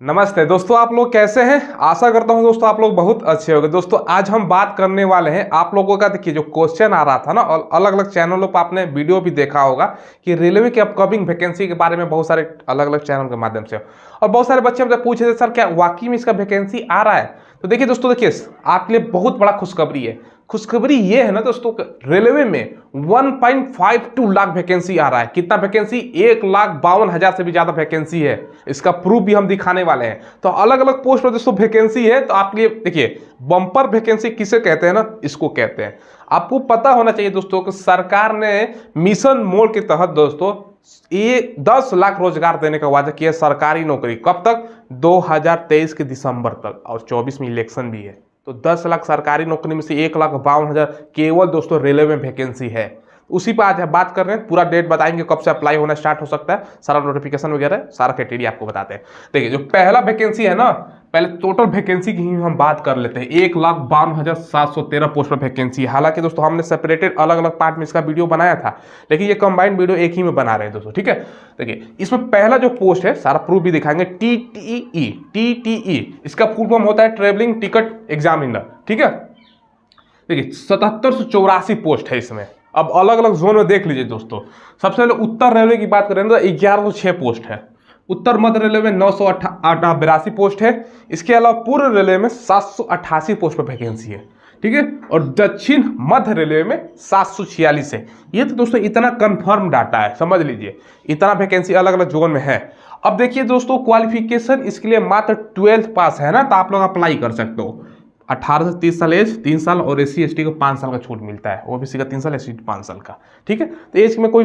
नमस्ते दोस्तों, आप लोग कैसे हैं। आशा करता हूं दोस्तों आप लोग बहुत अच्छे होंगे। दोस्तों आज हम बात करने वाले हैं आप लोगों का, देखिए जो क्वेश्चन आ रहा था ना, और अलग अलग चैनलों पर आपने वीडियो भी देखा होगा कि रेलवे की अपकमिंग वैकेंसी के बारे में बहुत सारे अलग अलग चैनल के माध्यम से, और बहुत सारे बच्चे हमसे पूछ रहे थे सर क्या वाकई में इसका वैकेंसी आ रहा है। तो देखिए दोस्तों, देखिए आपके लिए बहुत बड़ा खुशखबरी है। खुशखबरी ये है ना दोस्तों, रेलवे में 1.52 लाख वैकेंसी आ रहा है। कितना वैकेंसी? 1,52,000 से भी ज्यादा वैकेंसी है। इसका प्रूफ भी हम दिखाने वाले हैं। तो अलग अलग पोस्ट पर दोस्तों वैकेंसी है। तो आपके लिए देखिए, बम्पर वैकेंसी किसे कहते हैं ना, इसको कहते हैं। आपको पता होना चाहिए दोस्तों कि सरकार ने मिशन मोड के तहत दोस्तों ये 10 लाख रोजगार देने का वादा किया, सरकारी नौकरी। कब तक? 2023 के दिसंबर तक, और 24 में इलेक्शन भी है। तो 10 लाख सरकारी नौकरी में से 1,52,000 केवल दोस्तों रेलवे में वैकेंसी है। उसी पर आज हम बात कर रहे हैं। पूरा डेट बताएंगे कब से अप्लाई होना स्टार्ट हो सकता है, सारा नोटिफिकेशन वगैरह सारा क्राइटेरिया आपको बताते हैं। देखिए जो पहला वैकेंसी है ना, पहले टोटल वैकेंसी की ही हम बात कर लेते हैं। 1,52,713 पोस्ट पर वैकेंसी। हालांकि दोस्तों हमने सेपरेटेड अलग अलग पार्ट में इसका वीडियो बनाया था, लेकिन ये कंबाइंड वीडियो एक ही में बना रहे हैं दोस्तों, ठीक है। देखिए इसमें पहला जो पोस्ट है, सारा प्रूफ भी दिखाएंगे। टीटीई इसका फुल फॉर्म होता है ट्रेवलिंग टिकट एग्जामिनर, ठीक है। देखिए 7784 पोस्ट है इसमें। अब अलग अलग जोन में देख लीजिए दोस्तों। सबसे पहले उत्तर रेलवे की बात करें तो 1106 पोस्ट है। उत्तर मध्य रेलवे में 982 पोस्ट है। इसके अलावा पूर्व रेलवे में 788 पोस्ट पर वैकेंसी है, ठीक है। और दक्षिण मध्य रेलवे में 746 है। ये तो दोस्तों इतना कंफर्म डाटा है, समझ लीजिए इतना वैकेंसी अलग अलग जोन में है। अब देखिए दोस्तों, क्वालिफिकेशन इसके लिए मात्र 12th पास है ना, तो आप लोग अप्लाई कर सकते हो। 18 से 30 साल एज, 3 साल, और SC ST को 5 साल का छूट मिलता है। OBC का 3 साल, SC 5 साल का, ठीक है। तो एज में कोई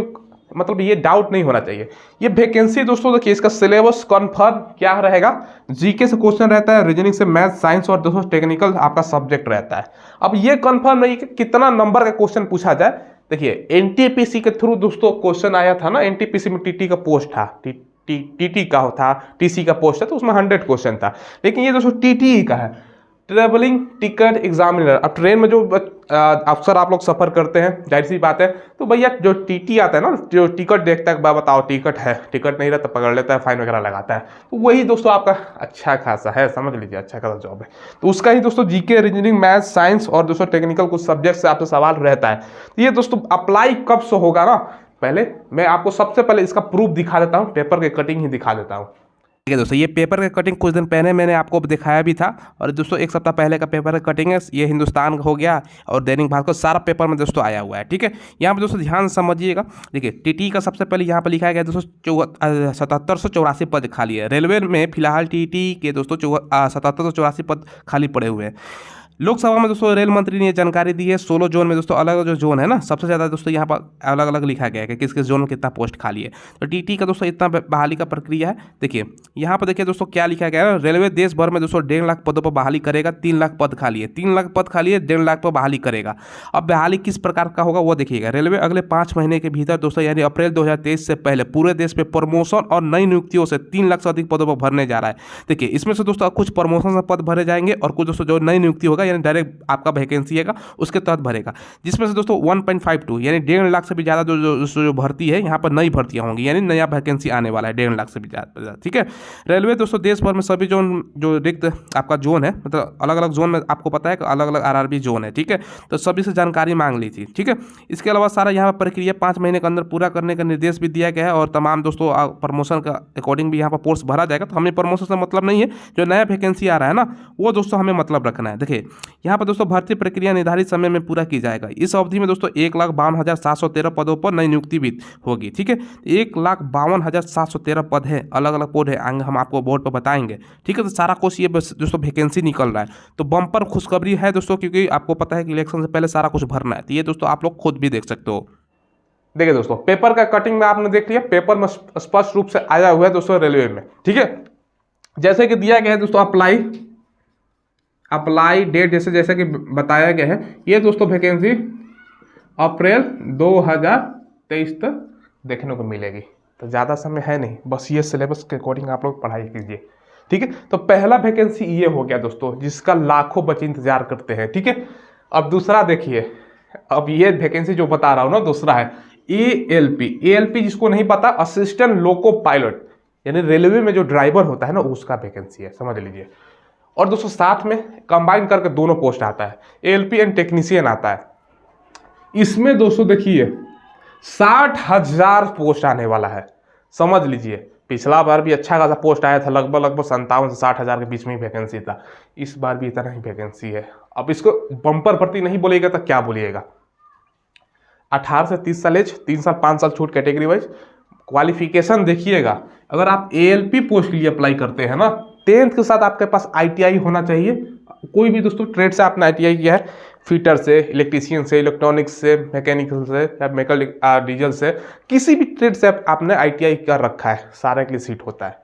मतलब ये डाउट नहीं होना चाहिए। ये वैकेंसी दोस्तों देखिए, इसका सिलेबस कंफर्म क्या रहेगा। जीके से क्वेश्चन रहता है, रीजनिंग से मैथ, साइंस, और दोस्तों टेक्निकल आपका सब्जेक्ट रहता है। अब ये कंफर्म नहीं कि कितना नंबर का क्वेश्चन पूछा जाए। देखिए NTPC के थ्रू दोस्तों क्वेश्चन आया था ना, NTPC में TT का पोस्ट था, TT का था, TC का पोस्ट है, तो उसमें 100 क्वेश्चन था। लेकिन ये दोस्तों TTE का है, ट्रेवलिंग टिकट एग्जामिनर। अब ट्रेन में जो अक्सर आप लोग सफर करते हैं, जाहिर सी बात है, तो भैया जो TT आता है ना, जो टिकट देखता है, बताओ टिकट है, टिकट नहीं रहता पकड़ लेता है, फाइन वगैरह लगाता है। तो वही दोस्तों आपका अच्छा खासा है, समझ लीजिए अच्छा खासा जॉब है। तो उसका ही दोस्तों जीके, रीजनिंग, मैथ, साइंस, और दोस्तों टेक्निकल कुछ सब्जेक्ट से आपसे सवाल रहता है। तो ये दोस्तों अप्लाई कब से होगा ना, पहले मैं आपको सबसे पहले इसका प्रूफ दिखा देता हूँ, पेपर के कटिंग ही दिखा देता हूँ। ठीक है दोस्तों, ये पेपर का कटिंग कुछ दिन पहले मैंने आपको दिखाया भी था, और दोस्तों एक सप्ताह पहले का पेपर का कटिंग है। ये हिंदुस्तान हो गया और दैनिक भास्कर, सारा पेपर में दोस्तों आया हुआ है, ठीक है। यहाँ पर दोस्तों ध्यान समझिएगा। देखिए TT का सबसे पहले यहाँ पर लिखा गया दोस्तों 7784 पद खाली है। रेलवे में फिलहाल TT के दोस्तों 7784 पद खाली पड़े हुए हैं। लोकसभा में दोस्तों रेल मंत्री ने ये जानकारी दी है। 16 जोन में दोस्तों अलग अलग जो जोन है ना, सबसे ज़्यादा दोस्तों यहाँ पर अलग अलग लिखा गया है कि किस किस जोन में कितना पोस्ट खाली है। तो TT का दोस्तों इतना बहाली का प्रक्रिया है। देखिए यहाँ पर देखिए दोस्तों क्या लिखा गया है। रेलवे देश भर में दोस्तों 1.5 लाख पदों पर बहाली करेगा। 3 लाख पद खाली है, 3 लाख पद खाली है, 1.5 लाख पर बहाली करेगा। अब बहाली किस प्रकार का होगा वो देखिएगा। रेलवे अगले 5 महीने के भीतर दोस्तों, यानी अप्रैल 2023 से पहले पूरे देश में प्रमोशन और नई नियुक्तियों से 3 लाख से अधिक पदों पर भरने जा रहा है। देखिए इसमें से दोस्तों कुछ प्रमोशन से पद भरे जाएंगे, और कुछ दोस्तों जो नई नियुक्ति होगा, यानी डायरेक्ट आपका वैकेंसी है उसके तहत भरेगा, जिसमें से दोस्तों 1.52 यानी 1.5 लाख से भी ज्यादा जो भर्ती है, यहाँ पर नई भर्तियां होंगी, यानी नया वैकेंसी आने वाला है 1.5 लाख से भी ज्यादा, ठीक है। रेलवे दोस्तों देश भर में सभी जोन जो रिक्त आपका जोन है, मतलब अलग अलग जोन में आपको पता है कि अलग अलग RRB जोन है, ठीक है। तो सभी से जानकारी मांग ली थी, ठीक है। इसके अलावा सारा यहाँ पर प्रक्रिया 5 महीने के अंदर पूरा करने का निर्देश भी दिया गया है, और तमाम दोस्तों प्रमोशन का अकॉर्डिंग भी यहाँ पर पोस्ट भरा जाएगा। तो हमें प्रमोशन से मतलब नहीं है, जो नया वैकेंसी आ रहा है ना, वो दोस्तों हमें मतलब रखना है। देखिए यहाँ पर दोस्तों भर्ती प्रक्रिया निर्धारित समय में पूरा की जाएगा। इस अवधि में दोस्तों 1,52,713 पदों पर नई नियुक्ति भी होगी, ठीक है। 1,52,713 पद है, अलग अलग पद है, आगे हम आपको बोर्ड पर बताएंगे, ठीक है। तो सारा कुछ ये दोस्तों वैकेंसी निकल रहा है। तो बम्पर खुशखबरी है दोस्तों, क्योंकि आपको पता है कि इलेक्शन से पहले सारा कुछ भरना है। तो ये दोस्तों आप लोग खुद भी देख सकते हो। देखिए दोस्तों पेपर का कटिंग में आपने देख लिया, पेपर में स्पष्ट रूप से आया हुआ है दोस्तों रेलवे में, ठीक है। जैसे कि दिया गया है दोस्तों अप्लाई डेट जैसे कि बताया गया है। ये दोस्तों वैकेंसी अप्रैल 2023 तक देखने को मिलेगी। तो ज़्यादा समय है नहीं, बस ये सिलेबस के अकॉर्डिंग आप लोग पढ़ाई कीजिए, ठीक है। तो पहला वैकेंसी ये हो गया दोस्तों, जिसका लाखों बच्चे इंतजार करते हैं, ठीक है। अब दूसरा देखिए, अब ये वैकेंसी जो बता रहा हूँ ना, दूसरा है ALP जिसको नहीं पता, असिस्टेंट लोको पायलट, यानी रेलवे में जो ड्राइवर होता है ना उसका वैकेंसी है, समझ लीजिए। और दोस्तों साथ में कंबाइन करके दोनों पोस्ट आता है, एएलपी एंड टेक्नीशियन आता है। इसमें दोस्तों देखिए 60,000 पोस्ट आने वाला है, समझ लीजिए। पिछला बार भी अच्छा खासा पोस्ट आया था, लगभग 57 से 60,000 के बीच में ही वैकेंसी था। इस बार भी इतना ही वैकेंसी है। अब इसको बम्पर भर्ती नहीं बोलिएगा तो क्या बोलिएगा। 18 से 30 साल एज, 3 साल 5 साल छूट कैटेगरी वाइज। क्वालिफिकेशन देखिएगा, अगर आप एएलपी पोस्ट के लिए अप्लाई करते हैं ना, 10th के साथ आपके पास आईटीआई होना चाहिए। कोई भी दोस्तों ट्रेड से आपने आईटीआई किया है, फिटर से, इलेक्ट्रीशियन से, इलेक्ट्रॉनिक्स से, मैकेनिकल से या मैकेनिकल डीजल से, किसी भी ट्रेड से आपने आईटीआई कर रखा है, सारे के लिए सीट होता है,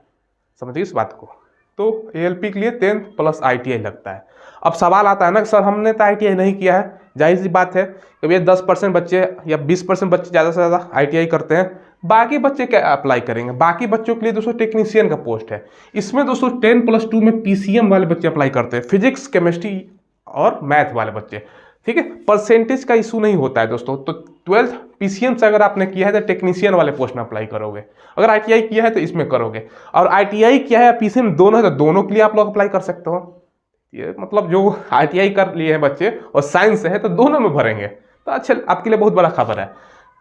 समझिए इस बात को। तो एएलपी के लिए 10th प्लस आईटीआई लगता है। अब सवाल आता है ना सर हमने तो आईटीआई नहीं किया है, जाहिर सी बात है कि भैया 10% बच्चे या 20% बच्चे ज़्यादा से ज़्यादा आईटीआई करते हैं, बाकी बच्चे क्या अप्लाई करेंगे। बाकी बच्चों के लिए दोस्तों टेक्नीशियन का पोस्ट है। इसमें दोस्तों 10+2 में पीसीएम वाले बच्चे अप्लाई करते हैं, फिजिक्स, केमिस्ट्री और मैथ वाले बच्चे, ठीक है। परसेंटेज का इशू नहीं होता है दोस्तों। तो 12th पीसीएम से अगर आपने किया है तो टेक्नीशियन वाले पोस्ट में अप्लाई करोगे, अगर आईटीआई किया है तो इसमें करोगे, और आईटीआई किया है या पीसीएम दोनों है तो दोनों के लिए आप लोग अप्लाई कर सकते हो। ये मतलब जो आईटीआई कर लिए हैं बच्चे और साइंस से है तो दोनों में भरेंगे, तो अच्छा आपके लिए बहुत बड़ा खबर है।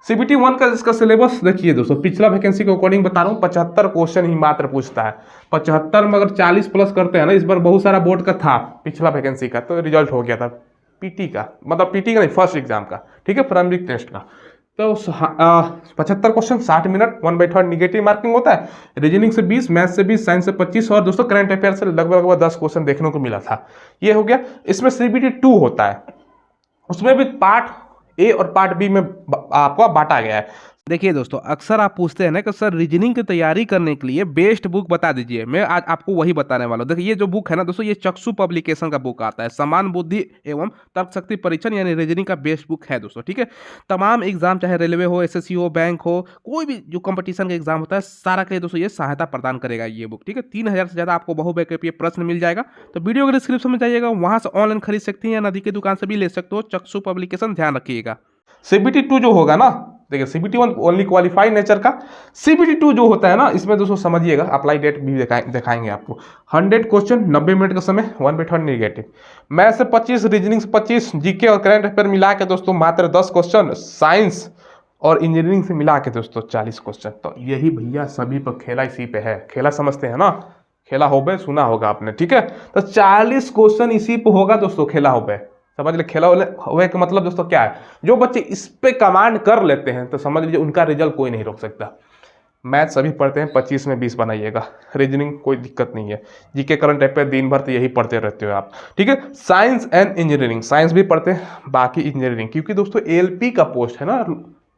CBT 1 का इसका सिलेबस देखिए दोस्तों, पिछला वैकेंसी के अकॉर्डिंग बता रहा हूँ, 75 क्वेश्चन ही मात्र पूछता है। 75 में अगर 40 प्लस करते हैं ना, इस बार बहुत सारा बोर्ड का था पिछला वैकेंसी का, तो रिजल्ट हो गया था पीटी का, मतलब पीटी का नहीं, फर्स्ट एग्जाम का, ठीक है, प्राइमरी टेस्ट का। तो 75 क्वेश्चन 60 मिनट, 1/3 निगेटिव मार्किंग होता है। रीजनिंग से 20, मैथ से 20, साइंस से 25 और दोस्तों करंट अफेयर से लगभग 10 क्वेश्चन देखने को मिला था। ये हो गया। इसमें CBT 2 होता है, उसमें भी पार्ट ए और पार्ट बी में आपको बांटा गया है। देखिए दोस्तों, अक्सर आप पूछते हैं ना कि सर रीजनिंग की तैयारी करने के लिए बेस्ट बुक बता दीजिए। मैं आज आपको वही बताने वाला हूँ। देखिए ये जो बुक है ना दोस्तों, ये चक्षु पब्लिकेशन का बुक आता है, समान बुद्धि एवं तर्क शक्ति परीक्षण यानी रीजनिंग का बेस्ट बुक है दोस्तों, ठीक है। तमाम एग्जाम चाहे रेलवे हो, एसएससी हो, बैंक हो, कोई भी जो कंपटीशन का एग्जाम होता है सारा के लिए दोस्तों ये सहायता प्रदान करेगा ये बुक, ठीक है। 3000 से ज़्यादा आपको बहुविकल्पीय प्रश्न मिल जाएगा। तो वीडियो के डिस्क्रिप्शन में जाइएगा, वहाँ से ऑनलाइन खरीद सकती हैं या नदी की दुकान से भी ले सकते हो। चक्षु पब्लिकेशन ध्यान रखिएगा। CBT 2 जो होगा ना, देखिए CBT 1 ओनली क्वालिफाइड नेचर का, CBT 2 जो होता है ना, इसमें दोस्तों समझिएगा, अप्लाई डेट भी दिखाएंगे आपको। 100 क्वेश्चन, 90 मिनट का समय, 1/3 निगेटिव, मैथ से 25, रीजनिंग से 25, जीके और करंट अफेयर मिला के दोस्तों मात्र 10 क्वेश्चन, साइंस और इंजीनियरिंग से मिला के दोस्तों 40 क्वेश्चन। तो यही भैया सभी पर खेला इसी पे है। खेला समझते हैं ना, खेला होबे सुना होगा आपने, ठीक है। तो 40 क्वेश्चन इसी पे होगा दोस्तों, खेला होबे, समझ ले। खेला हुए का मतलब दोस्तों क्या है, जो बच्चे इस पे कमांड कर लेते हैं तो समझ लीजिए उनका रिजल्ट कोई नहीं रोक सकता। मैथ सभी पढ़ते हैं, 25 में 20 बनाइएगा। रीजनिंग कोई दिक्कत नहीं है। जीके करंट अफेयर दिन भर तो यही पढ़ते रहते हो आप, ठीक है। साइंस एंड इंजीनियरिंग, साइंस भी पढ़ते हैं, बाकी इंजीनियरिंग, क्योंकि दोस्तों एएलपी का पोस्ट है ना,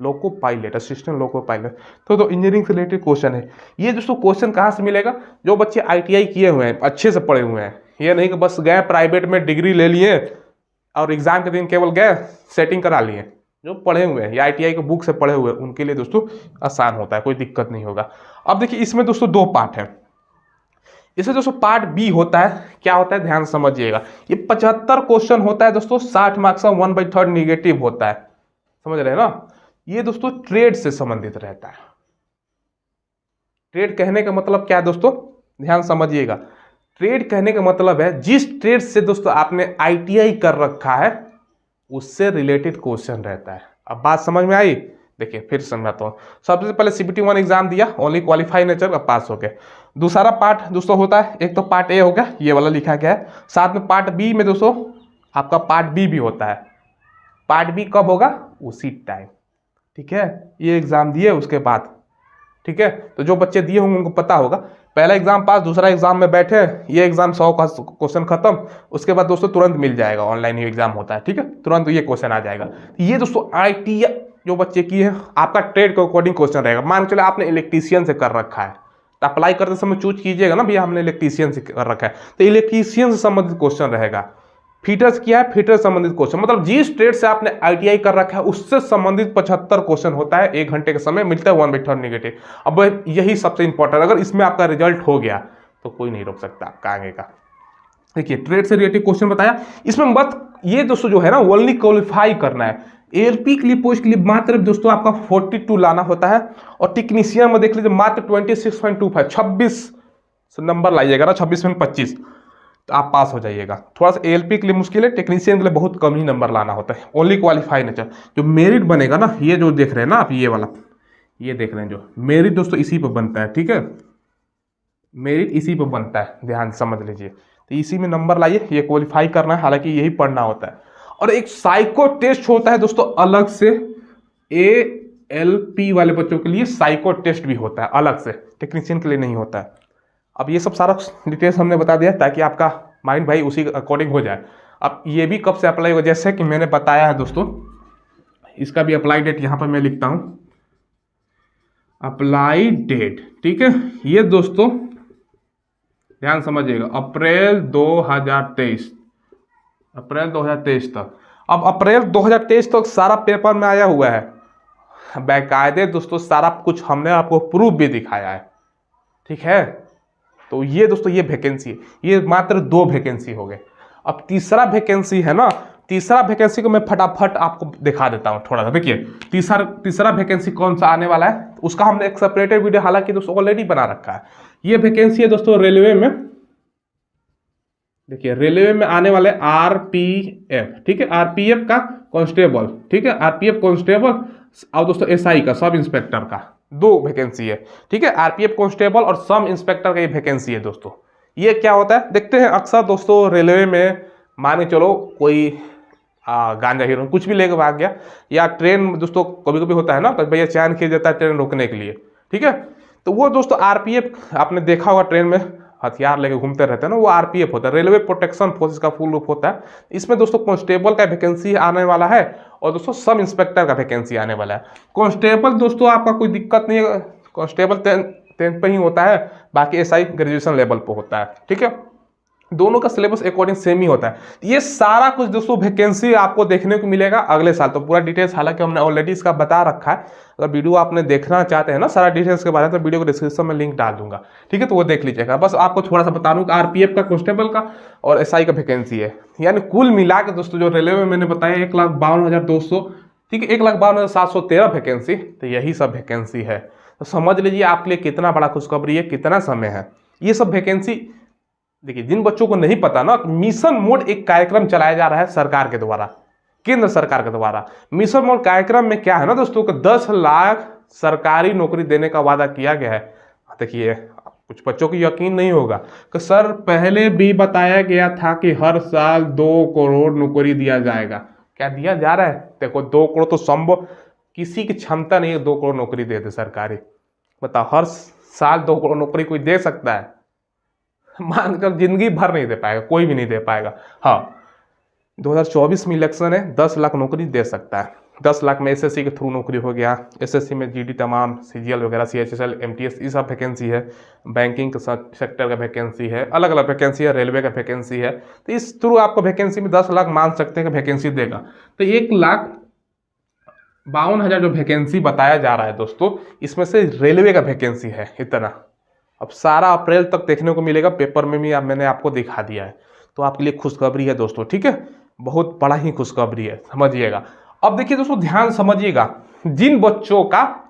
loco pilot, assistant loco pilot, तो इंजीनियरिंग से रिलेटेड क्वेश्चन है ये दोस्तों। क्वेश्चन कहाँ से मिलेगा, जो बच्चे आईटीआई किए हुए हैं, अच्छे से पढ़े हुए हैं, ये नहीं कि बस गए प्राइवेट में डिग्री ले लिए और एग्जाम के दिन केवल गए सेटिंग करा लिए। जो पढ़े हुए हैं या आईटीआई के बुक से पढ़े हुए हैं उनके लिए दोस्तों आसान होता है, कोई दिक्कत नहीं होगा। अब देखिए इसमें दोस्तों 2 पार्ट है। इसमें दोस्तों पार्ट बी होता है, क्या होता है ध्यान समझिएगा। ये 75 क्वेश्चन होता है दोस्तों, 60 मार्क्स का, 1/3 निगेटिव होता है, समझ रहे हैं ना। ये दोस्तों ट्रेड से संबंधित रहता है। ट्रेड कहने का मतलब क्या है दोस्तों, ध्यान समझिएगा। ट्रेड कहने का मतलब है जिस ट्रेड से दोस्तों आपने आईटीआई कर रखा है उससे रिलेटेड क्वेश्चन रहता है। अब बात समझ में आई, देखिए फिर समझाता हूँ। सबसे पहले CBT 1 एग्जाम दिया, ओनली क्वालिफाइड नेचर का, पास हो गए। दूसरा पार्ट दोस्तों होता है, एक तो पार्ट ए हो गया, ये वाला लिखा गया है, साथ में पार्ट बी में दोस्तों आपका पार्ट बी भी होता है। पार्ट बी कब होगा, उसी टाइम, ठीक है। ये एग्जाम दिए उसके बाद, ठीक है। तो जो बच्चे दिए होंगे उनको पता होगा, पहला एग्जाम पास, दूसरा एग्जाम में बैठे, ये एग्जाम 100 का क्वेश्चन खत्म, उसके बाद दोस्तों तुरंत मिल जाएगा, ऑनलाइन ही एग्जाम होता है, ठीक है, तुरंत ये क्वेश्चन आ जाएगा। ये दोस्तों आईटीआई जो बच्चे की है, आपका ट्रेड के अकॉर्डिंग क्वेश्चन रहेगा। मान के चले आपने इलेक्ट्रीशियन से कर रखा है, तो अप्लाई करते समय चूज कीजिएगा ना भैया हमने इलेक्ट्रीशियन से कर रखा है, तो इलेक्ट्रीशियन से संबंधित क्वेश्चन रहेगा। फीटर्स किया है, फीटर संबंधित क्वेश्चन, मतलब जिस ट्रेड से आपने आईटीआई कर रखा है उससे संबंधित 75 क्वेश्चन होता है। 1 घंटे का समय मिलता है, 1/3 निगेटिव। अब यही सबसे इंपॉर्टेंट, अगर इसमें आपका रिजल्ट हो गया तो कोई नहीं रोक सकता आपका आगे का। देखिए ट्रेड से रिलेटेड क्वेश्चन बताया, इसमें मत ये दोस्तों जो है ना ओनली क्वालिफाई करना है, एएलपी के लिए पोस्ट के लिए मात्र दोस्तों आपका 42 लाना होता है, और टेक्नीशियन में देख लीजिए मात्र 26.25, 26 नंबर लाइएगा ना, 26 में 25 तो आप पास हो जाइएगा। थोड़ा सा एएलपी के लिए मुश्किल है, टेक्नीशियन के लिए बहुत कम ही नंबर लाना होता है, ओनली क्वालिफाई नेचर। जो मेरिट बनेगा ना, ये जो देख रहे हैं ना आप, ये वाला ये देख रहे हैं जो मेरिट दोस्तों, इसी पर बनता है, ठीक है, मेरिट इसी पर बनता है, ध्यान समझ लीजिए। तो इसी में नंबर लाइए, ये क्वालिफाई करना है, हालांकि यही पढ़ना होता है। और एक साइको टेस्ट होता है दोस्तों अलग से, एएलपी वाले बच्चों के लिए साइको टेस्ट भी होता है अलग से, टेक्नीशियन के लिए नहीं होता है। अब ये सब सारा डिटेल्स हमने बता दिया ताकि आपका माइंड भाई उसी अकॉर्डिंग हो जाए। अब ये भी कब से अप्लाई हो, जैसे कि मैंने बताया है दोस्तों, इसका भी अप्लाई डेट यहाँ पर मैं लिखता हूँ, अप्लाई डेट, ठीक है। ये दोस्तों ध्यान समझिएगा, अप्रैल 2023, अप्रैल 2023 तक। अब अप्रैल 2023 तक सारा पेपर में आया हुआ है, बाकायदे दोस्तों सारा कुछ हमने आपको प्रूफ भी दिखाया है, ठीक है। तो ये दोस्तों ये वैकेंसी है, ये मात्र 2 वैकेंसी हो गए। अब तीसरा वैकेंसी है ना, तीसरा वैकेंसी को मैं फटाफट आपको दिखा देता हूँ थोड़ा सा। देखिए तीसरा वैकेंसी कौन सा आने वाला है, उसका हमने एक सेपरेटेड वीडियो हालांकि दोस्तों ऑलरेडी बना रखा है। ये वैकेंसी है दोस्तों रेलवे में, देखिए रेलवे में आने वाले आरपीएफ, ठीक है, आरपीएफ का कांस्टेबल, ठीक है, आरपीएफ कांस्टेबल और दोस्तों एसआई का, सब इंस्पेक्टर का 2 वैकेंसी है, ठीक है। आरपीएफ कांस्टेबल और सब इंस्पेक्टर का ये वैकेंसी है दोस्तों। ये क्या होता है देखते हैं। अक्सर दोस्तों रेलवे में मान के चलो कोई गांजा हीरो कुछ भी लेके भाग गया, या ट्रेन दोस्तों कभी कभी होता है ना, तो भैया चैन खींच देता है ट्रेन रोकने के लिए, ठीक है। तो वो दोस्तों आरपीएफ आपने देखा होगा, ट्रेन में हथियार लेके घूमते रहते हैं ना, वो आरपीएफ होता है, रेलवे प्रोटेक्शन फोर्सेस का फुल रूप होता है। इसमें दोस्तों कांस्टेबल का वैकेंसी आने वाला है, और दोस्तों सब इंस्पेक्टर का वैकेंसी आने वाला है। कांस्टेबल दोस्तों आपका कोई दिक्कत नहीं है, कांस्टेबल 10th पे ही होता है, बाकी एसआई ग्रेजुएशन लेवल पे होता है, ठीक है। दोनों का सिलेबस अकॉर्डिंग सेम ही होता है। ये सारा कुछ दोस्तों वैकेंसी आपको देखने को मिलेगा अगले साल। तो पूरा डिटेल्स हालांकि हमने ऑलरेडी इसका बता रखा है, अगर वीडियो आपने देखना चाहते हैं ना सारा डिटेल्स के बारे में, तो वीडियो को डिस्क्रिप्शन में लिंक डाल दूंगा, ठीक है, तो वो देख लीजिएगा। बस आपको थोड़ा सा बता दूं कि आरपीएफ का, कांस्टेबल का और एसआई का वैकेंसी है। यानी कुल मिला के दोस्तों जो रेलवे में मैंने बताया 1,52,200, ठीक है, 1,52,713 वैकेंसी, तो यही सब वैकेंसी है। तो समझ लीजिए आपके लिए कितना बड़ा खुशखबरी है, कितना समय है। ये सब वैकेंसी देखिए, जिन बच्चों को नहीं पता ना, मिशन मोड एक कार्यक्रम चलाया जा रहा है सरकार के द्वारा, केंद्र सरकार के द्वारा। मिशन मोड कार्यक्रम में क्या है ना दोस्तों, को 10 लाख सरकारी नौकरी देने का वादा किया गया है। देखिए कुछ बच्चों को यकीन नहीं होगा कि सर पहले भी बताया गया था कि हर साल 2 करोड़ नौकरी दिया जाएगा। क्या दिया जा रहा है? देखो 2 करोड़ तो संभव किसी की क्षमता नहीं है 2 करोड़ नौकरी दे दे सरकारी। बताओ हर साल 2 करोड़ नौकरी कोई दे सकता है? मानकर जिंदगी भर नहीं दे पाएगा, कोई भी नहीं दे पाएगा। हाँ 2024 में इलेक्शन है, 10 लाख नौकरी दे सकता है। 10 लाख में एसएससी के थ्रू नौकरी हो गया, एसएससी में जीडी तमाम, सीजीएल वगैरह, सीएचएसएल, एमटीएस, ये सब वैकेंसी है। बैंकिंग के सेक्टर का वैकेंसी है, अलग अलग वैकेंसी है, रेलवे का वैकेंसी है। तो इस थ्रू आपको वैकेंसी में 10 लाख मान सकते हैं कि वैकेंसी देगा। तो 1,52,000 जो वैकेंसी बताया जा रहा है दोस्तों, इसमें से रेलवे का वैकेंसी है इतना। अब सारा अप्रैल तक देखने को मिलेगा, पेपर में भी मैंने आपको दिखा दिया है। तो आपके लिए खुशखबरी है दोस्तों, ठीक है, बहुत बड़ा ही खुशखबरी है, समझिएगा। अब देखिए दोस्तों ध्यान समझिएगा, जिन बच्चों का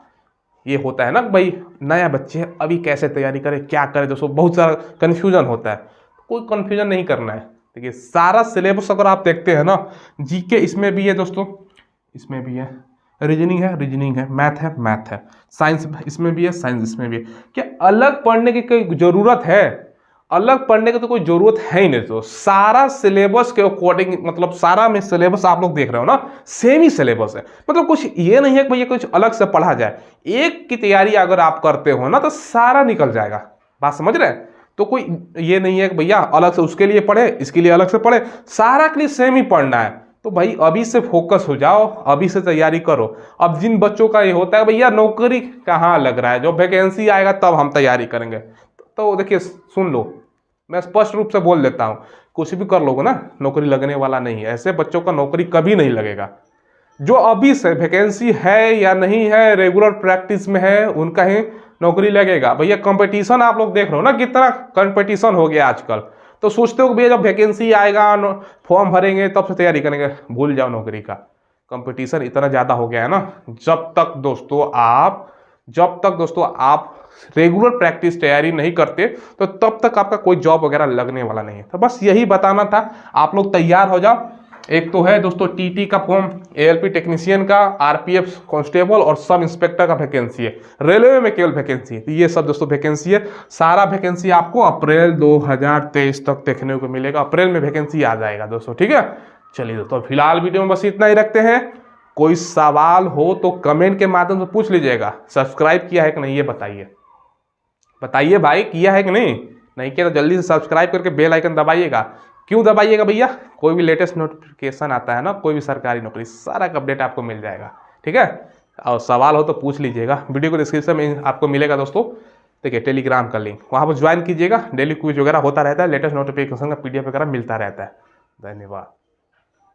ये होता है ना भाई नया बच्चे अभी कैसे तैयारी करें, क्या करें दोस्तों, बहुत सारा कन्फ्यूजन होता है। कोई कन्फ्यूजन नहीं करना है। देखिए सारा सिलेबस अगर आप देखते हैं ना, जीके इसमें भी है दोस्तों, इसमें भी है, रीजनिंग है, मैथ है, साइंस इसमें भी है, साइंस इसमें भी है। क्या अलग पढ़ने की कोई ज़रूरत है? अलग पढ़ने की तो कोई ज़रूरत है ही नहीं। तो सारा सिलेबस के अकॉर्डिंग, मतलब सारा में सिलेबस आप लोग देख रहे हो ना, सेम ही सिलेबस है। मतलब कुछ ये नहीं है कि भैया कुछ अलग से पढ़ा जाए। एक की तैयारी अगर आप करते हो ना तो सारा निकल जाएगा। बात समझ रहे हैं? तो कोई ये नहीं है कि भैया अलग से उसके लिए पढ़े, इसके लिए अलग से पढ़े, सारा के लिए सेम ही पढ़ना है। तो भाई अभी से फोकस हो जाओ, अभी से तैयारी करो। अब जिन बच्चों का ये होता है भैया नौकरी कहाँ लग रहा है, जो वैकेंसी आएगा तब हम तैयारी करेंगे, तो देखिए सुन लो, मैं स्पष्ट रूप से बोल देता हूँ, कुछ भी कर लोगे ना नौकरी लगने वाला नहीं है। ऐसे बच्चों का नौकरी कभी नहीं लगेगा। जो अभी से वैकेंसी है या नहीं है, रेगुलर प्रैक्टिस में है, उनका ही नौकरी लगेगा। भैया कंपटीशन आप लोग देख रहे हो ना, कितना कंपटीशन हो गया आजकल। तो सोचते हो कि भैया जब वैकेंसी आएगा, फॉर्म भरेंगे तब से तैयारी करेंगे, भूल जाओ नौकरी का। कंपटीशन इतना ज़्यादा हो गया है ना, जब तक दोस्तों आप रेगुलर प्रैक्टिस तैयारी नहीं करते तो तब तक आपका कोई जॉब वगैरह लगने वाला नहीं है। तो बस यही बताना था, आप लोग तैयार हो जाओ। एक तो है दोस्तों टीटी का फॉर्म, एएलपी टेक्नीशियन का, आरपीएफ कांस्टेबल और सब इंस्पेक्टर का वैकेंसी है। रेलवे में केवल वैकेंसी है। तो ये सब दोस्तों वैकेंसी है, सारा वैकेंसी आपको अप्रैल 2023 तक देखने को मिलेगा। अप्रैल में वैकेंसी आ जाएगा दोस्तों, ठीक है। चलिए दोस्तों, फिलहाल वीडियो में बस इतना ही रखते हैं। कोई सवाल हो तो कमेंट के माध्यम से पूछ लीजिएगा। सब्सक्राइब किया है कि नहीं ये बताइए भाई, किया है कि नहीं किया तो जल्दी से सब्सक्राइब करके बेल आइकन दबाइएगा। क्यों दबाइएगा भैया? कोई भी लेटेस्ट नोटिफिकेशन आता है ना, कोई भी सरकारी नौकरी, सारा का अपडेट आपको मिल जाएगा, ठीक है। और सवाल हो तो पूछ लीजिएगा। वीडियो को डिस्क्रिप्शन में आपको मिलेगा दोस्तों, देखिए टेलीग्राम का लिंक, वहाँ पर ज्वाइन कीजिएगा। डेली क्विज वगैरह होता रहता है, लेटेस्ट नोटिफिकेशन का PDF वगैरह मिलता रहता है। धन्यवाद।